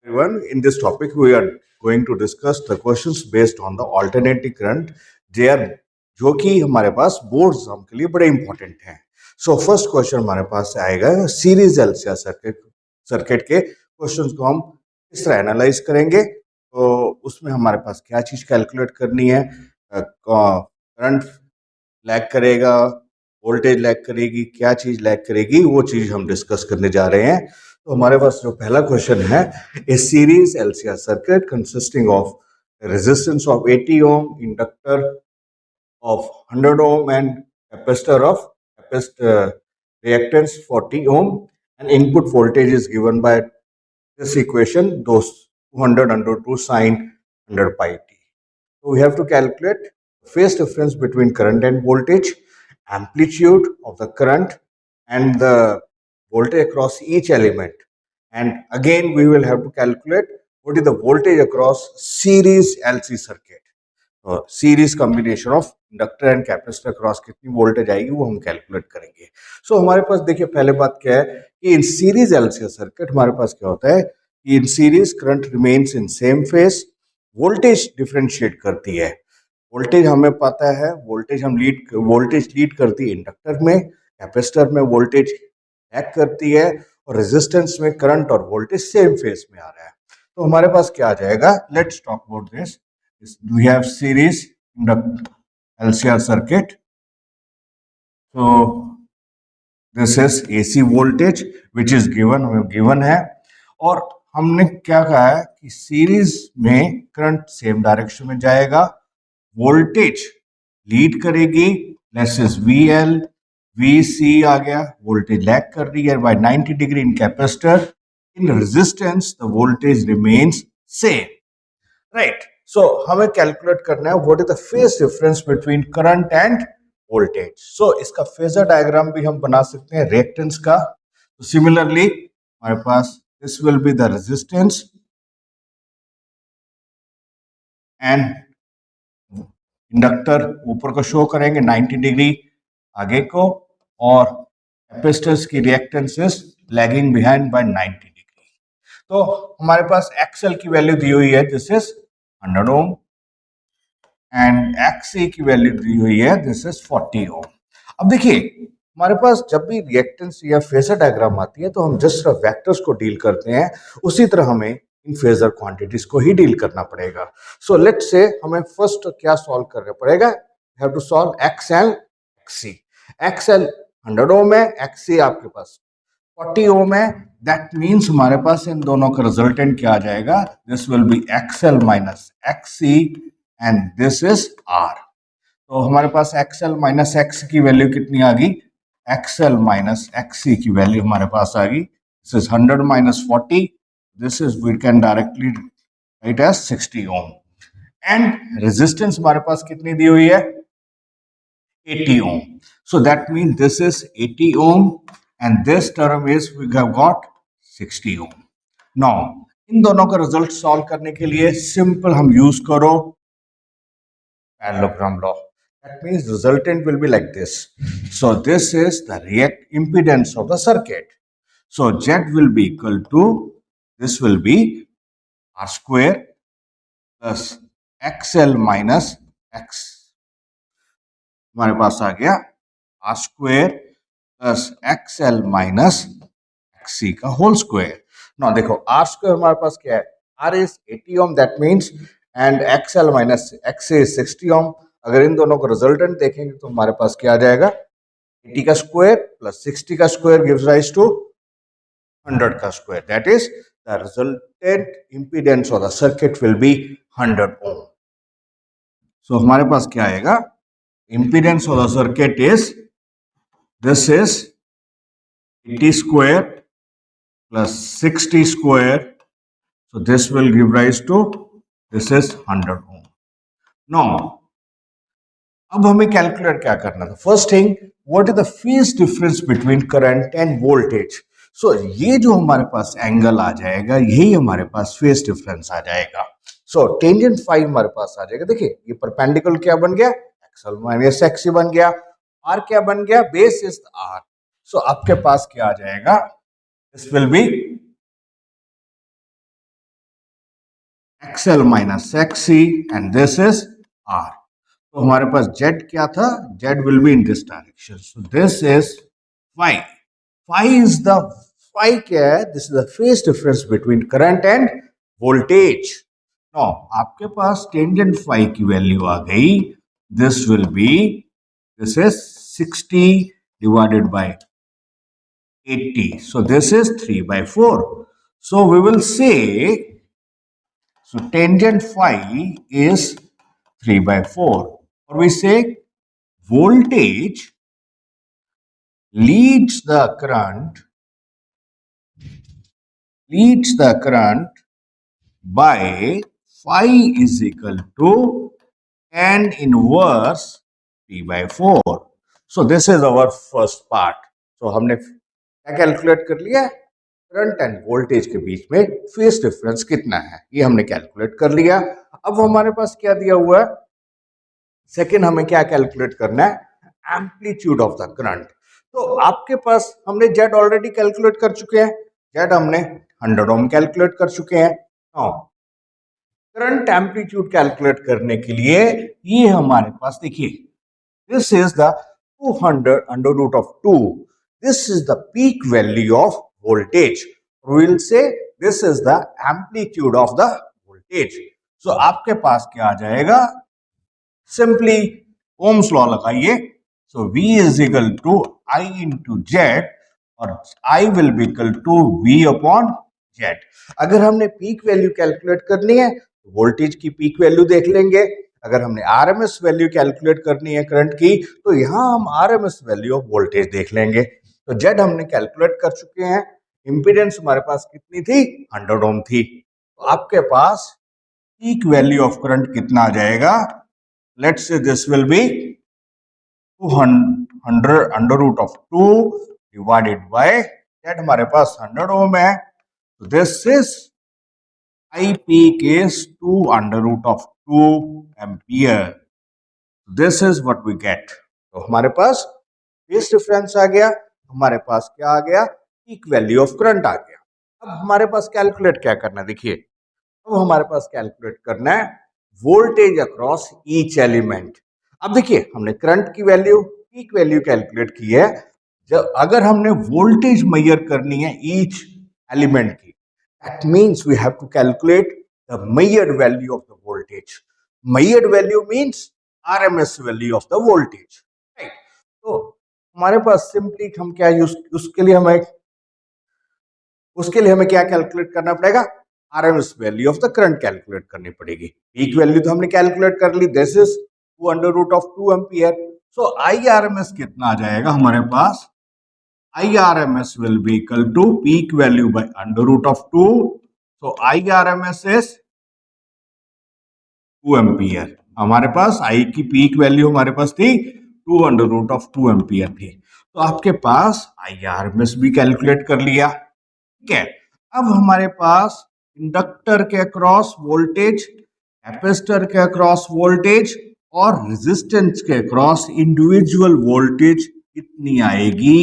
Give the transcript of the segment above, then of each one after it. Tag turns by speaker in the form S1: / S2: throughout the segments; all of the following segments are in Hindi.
S1: Everyone, in this topic, we are going to discuss the questions based on the alternating current. They are जो कि हमारे पास बोर्ड एग्जाम के लिए बड़े इंपॉर्टेंट हैं. सो फर्स्ट क्वेश्चन हमारे पास आएगा सीरीज एलसीआर सर्किट के क्वेश्चंस को हम किस तरह एनालाइज करेंगे. तो उसमें हमारे पास क्या चीज कैलकुलेट करनी है, करंट लैग करेगा, वोल्टेज लैग करेगी, क्या चीज लैग करेगी, वो चीज हम डिस्कस करने जा रहे हैं. तो हमारे पास जो पहला क्वेश्चन है, a series LCR circuit consisting of resistance of 80 ohm, inductor of 100 ohm and capacitor of reactance 40 ohm, and input voltage is given by this equation, those 200 under 2 sine 100 pi t. So we have to calculate phase difference between current and voltage, amplitude of the current and the voltage across each element, and again we will have to calculate what is the voltage across series LC circuit. Series combination of inductor and capacitor cross कितनी वोल्टेज आएगी वो हम कैलकुलेट करेंगे. सो हमारे पास देखिए पहले बात क्या है कि इन सीरीज एलसीआर सर्किट हमारे पास क्या होता है कि in series current remains in same phase, voltage differentiate करती है. वोल्टेज हमें पता है, वोल्टेज लीड करती है इंडक्टर में, कैपेसिटर में वोल्टेज लैग करती है, और रेजिस्टेंस में करंट और वोल्टेज सेम फेज में आ रहा है. तो हमारे पास क्या आ जाएगा, let's talk about this. We have series LCR circuit. So this is AC voltage which is given, हमें given है, और हमने क्या कहा है कि सीरीज में करंट सेम डायरेक्शन में जाएगा, वोल्टेज लीड करेगी, लेट्स इज VL, VC आ गया, वोल्टेज लैग कर रही है by 90 degree in capacitor. In resistance the voltage remains same, right. So हमें कैलकुलेट करना है what is the phase difference between current and voltage. So इसका फेजर डायग्राम भी हम बना सकते हैं रिएक्टेंस का. तो सिमिलरली हमारे पास this will be the resistance and inductor ऊपर को शो करेंगे 90 डिग्री आगे को, और कैपेसिटर्स की reactance is lagging behind by 90 degree. तो हमारे पास एक्सएल की वैल्यू दी हुई है, this is 100 ohm, and XC की वैल्यू दी हुई है, दिस इज 40 ओम. अब देखिए हमारे पास जब भी रिएक्टेंस या फेजर डायग्राम आती है तो हम जस्ट वेक्टर्स को डील करते हैं, उसी तरह हमें इन फेजर क्वांटिटीज को ही डील करना पड़ेगा. सो लेट्स से हमें फर्स्ट क्या सॉल्व करना पड़ेगा, we have to solve XL XC. XL 100 ohm है, XC आपके पास 40 ओम है. दैट मीन्स हमारे पास इन दोनों का रिजल्टेंट क्या आ जाएगा, this will be XL minus XC and this is R. तो हमारे पास XL माइनस X की वैल्यू कितनी आ गई, XL माइनस XC की वैल्यू हमारे पास आ गई, this is 100 minus 40, this is we can directly write as 60 ohm. And resistance हमारे पास कितनी दी हुई है, 80 ohm. So that means this is 80 ohm and this term is we have got 60 ohm. Now इन दोनों का रिजल्ट सॉल्व करने के लिए सिंपल हम यूज करो parallelogram law. That means resultant will be like this. So this is the impedance of the circuit. So Z will be equal to, this will be R square plus XL minus X. हमारे पास आ गया R square plus XL minus XC का होल स्क्वायर. ना देखो R स्क्वायर हमारे पास क्या है, R is 80 ohm, that means, and XL minus XC is 60 ohm. अगर इन दोनों को रिजल्टेंट देखेंगे तो हमारे पास क्या आ जाएगा, 80 का स्क्वायर प्लस 60 का स्क्वायर गिव्स राइज टू 100 का square. That is the resultant impedance of the circuit will be 100 ओम. सो हमारे पास क्या आएगा, impedance of the circuit is, this is 80 square plus 60 square, so this will give rise to, this is 100 ohm. Now अब हमें कैलकुलेट क्या करना था, first thing what is the phase difference between current and voltage. So ये जो हमारे पास एंगल आ जाएगा यही हमारे पास फेज डिफरेंस आ जाएगा. सो टेंजेंट फाई हमारे पास आ जाएगा. देखिए ये परपेंडिकुलर क्या बन गया, XL माइनस XC बन गया, R क्या बन गया, बेस इज R. सो आपके पास क्या आ जाएगा, this will be XL minus XC and this is R. तो हमारे पास Z क्या था? Z will be in this direction. So this is phi. Phi is the phi क्या है? This is the phase difference between current and voltage. Now आपके पास tangent phi की वैल्यू आ गई. This will be, this is 60 divided by 80. So this is 3 by 4. So we will say, so tangent phi is 3 by 4. Or we say voltage leads the current by phi is equal to tan inverse 3 by 4. So this is our first part. So हमने क्या कैलकुलेट कर लिया? करंट एंड वोल्टेज के बीच में फेज डिफरेंस कितना है ये हमने कैलकुलेट कर लिया. अब हमारे पास क्या दिया हुआ है? सेकेंड हमें क्या कैलकुलेट करना है? Amplitude of the current. तो आपके पास हमने जेड ऑलरेडी कैलकुलेट कर चुके हैं. जेड हमने 100 ओम कैलकुलेट कर चुके हैं. करंट एम्पलीट्यूड कैलकुलेट करने के लिए ये हमारे पास देखिए, this is the 200 under root of 2. This is the peak value of voltage. We will say this is the amplitude of the voltage. So आपके पास क्या आ जाएगा? सिंपली ओम्स लॉ लगाइए. So V is equal to I into Z और I will be equal to V upon Z. अगर हमने पीक वैल्यू कैलकुलेट करनी है तो वोल्टेज की पीक वैल्यू देख लेंगे. अगर हमने RMS वैल्यू कैलकुलेट करनी है करंट की तो यहां हम RMS वैल्यू ऑफ वोल्टेज देख लेंगे. तो जेड हमने कैलकुलेट कर चुके हैं. इंपीडेंस हमारे पास कितनी थी? 100 ओम थी. तो आपके पास पीक वैल्यू ऑफ करंट कितना आ जाएगा? Let's say this will be 200 under root of 2 divided by that हमारे पास 100 ओम है. So this is I peak is 2 under root of 2 ampere. This is what we get. तो हमारे पास फेज डिफरेंस आ गया. हमारे पास क्या आ गया? पीक वैल्यू ऑफ करंट आ गया. अब हमारे पास कैलकुलेट क्या करना है? देखिए, अब हमारे पास कैलकुलेट करना है वोल्टेज अक्रॉस ईच एलिमेंट. अब देखिए, हमने करंट की वैल्यू, पीक वैल्यू कैलकुलेट की है. जब अगर हमने वोल्टेज मेजर करनी है ईच एलिमेंट की, that means we have to calculate the measured value of the voltage. Measured value means RMS value of the voltage, right? तो हमारे पास सिंपली हम क्या यूज, उसके लिए हमें क्या कैलकुलेट करना पड़ेगा? RMS value of the current calculate करनी पड़ेगी. पीक वैल्यू तो हमने कैलकुलेट कर ली. This is 2 under root of 2 ampere. So IRMS कितना आ जाएगा हमारे पास? IRMS will be equal to peak value by under root of 2. So IRMS is 2 ampere. हमारे पास I की पीक वैल्यू हमारे पास थी 2 अंडर रूट ऑफ 2 एम्पियर थी. तो आपके पास IRMS भी कैलकुलेट कर लिया. ठीक है. अब हमारे पास इंडक्टर के अक्रॉस वोल्टेज, कैपेसिटर के अक्रॉस वोल्टेज और रेजिस्टेंस के अक्रॉस इंडिविजुअल वोल्टेज कितनी आएगी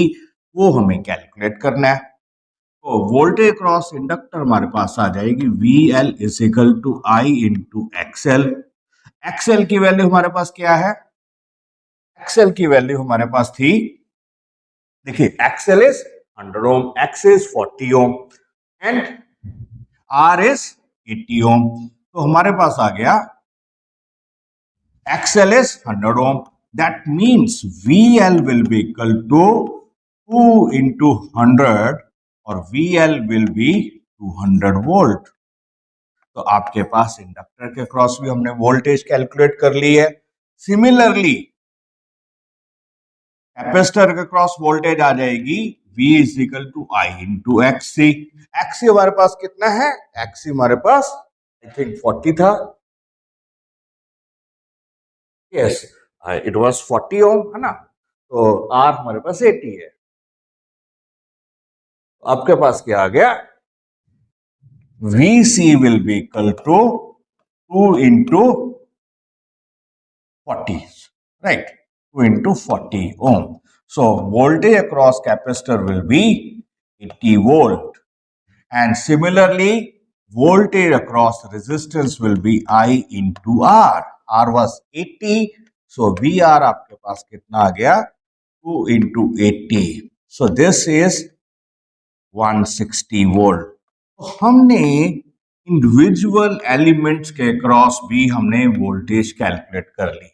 S1: वो हमें कैलकुलेट करना है. तो वोल्टेज अक्रॉस इंडक्टर हमारे पास आ जाएगी VL is equal to I into XL. XL की वैल्यू हमारे पास क्या है? XL की वैल्यू हमारे पास थी, देखिए, XL is 100 ohm, X is 40 ohm and R is 80 ohm. तो हमारे पास आ गया XL is 100 Om. That means VL will be equal to 2 into 100 और VL will be 200 वोल्ट. तो आपके पास इंडक्टर के क्रॉस भी हमने वोल्टेज कैलकुलेट कर ली है. सिमिलरली कैपेसिटर के क्रॉस वोल्टेज आ जाएगी V is equal to I into XC. XC हमारे पास कितना है? XC हमारे पास I think 40 था. Yes, it was 40 ओम है ना. तो R हमारे पास 80 है. आपके पास क्या आ गया? VC will be equal to 2 into 40, right? 2 into 40 ohm. So voltage across capacitor will be 80 volt. And similarly, voltage across resistance will be I into R. R was 80, so VR आपके पास कितना आ गया 2 into 80. So this is 160 volt. तो हमने इंडिविजुअल एलिमेंट्स के क्रॉस भी हमने वोल्टेज कैलकुलेट कर ली.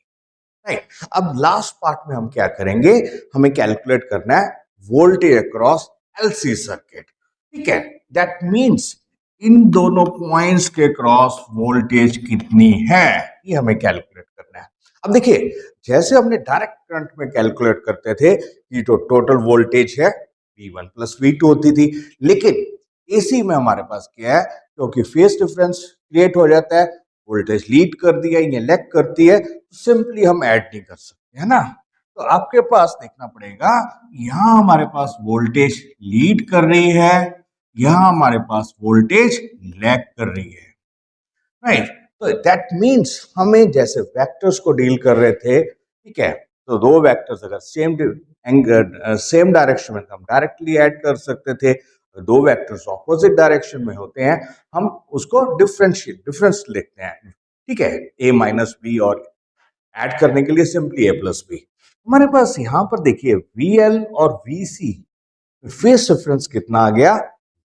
S1: राइट. अब लास्ट पार्ट में हम क्या करेंगे, हमें कैलकुलेट करना है वोल्टेज अक्रॉस एलसी सर्किट. ठीक है. दैट मींस इन दोनों पॉइंट्स के क्रॉस वोल्टेज कितनी है ये हमें कैलकुलेट करना है. अब देखिए, जैसे हमने डायरेक्ट करंट में कैलकुलेट करते थे कि जो टोटल वोल्टेज है V1 प्लस V2 होती थी, लेकिन एसी में हमारे पास क्या है, क्योंकि फेज डिफरेंस क्रिएट हो जाता है, वोल्टेज लीड कर दिया या लैग करती है, तो सिंपली हम ऐड नहीं कर सकते, है ना. तो आपके पास देखना पड़ेगा, यहां हमारे पास वोल्टेज लीड कर रही है, यहां हमारे पास वोल्टेज लैग कर रही है. राइट. तो दैट मींस हमें जैसे वेक्टर्स को डील कर रहे थे, ठीक है, तो दो वेक्टर्स अगर सेम डायरेक्शन में हम डायरेक्टली ऐड कर सकते थे, दो वेक्टर्स ऑपोजिट डायरेक्शन में होते हैं, हम उसको डिफरेंस लिखते हैं. ठीक है, a माइनस बी, और ऐड करने के लिए सिंपली a प्लस बी. हमारे पास यहां पर देखिए VL और VC फेज डिफरेंस कितना आ गया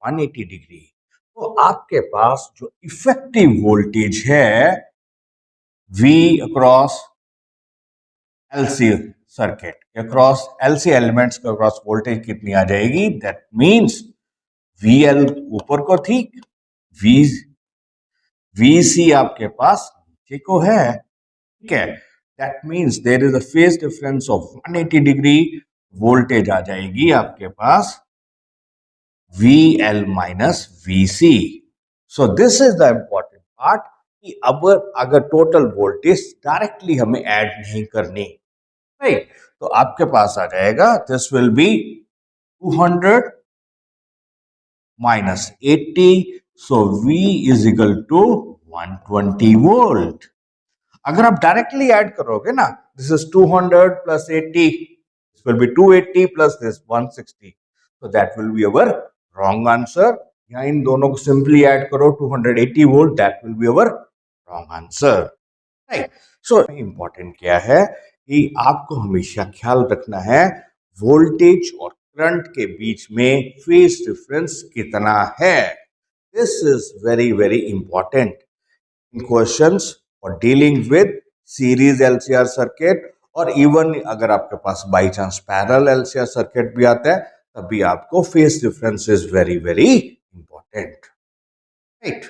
S1: 180 डिग्री. तो आपके पास जो इफेक्टिव वोल्टेज है V across LC circuit, across LC elements के अक्रॉस वोल्टेज कितनी आ जाएगी, दैट मींस VL ऊपर को थी, VC आपके पास नीचे को है. ठीक है. That means there is a phase difference of 180 degree. Voltage आ जाएगी आपके पास VL minus VC. So this is the important part कि अब अगर टोटल वोल्टेज डायरेक्टली हमें ऐड नहीं करनी, राइट, तो आपके पास आ जाएगा this will be 200 minus 80, so V is equal to 120 volt. अगर आप डायरेक्टली ऐड करोगे ना, this is 200 plus 80, this will be 280 plus this 160, so that will be our wrong answer. यहाँ इन दोनों को सिंपली ऐड करो 280 volt, that will be our wrong answer. Right. So important क्या है कि आपको हमेशा ख्याल रखना है वोल्टेज और करंट के बीच में फेज डिफरेंस कितना है. This is very very important in questions for dealing with series LCR circuit, और इवन अगर आपके पास by chance parallel LCR circuit भी आता है, तभी आपको phase difference is very very important. Right.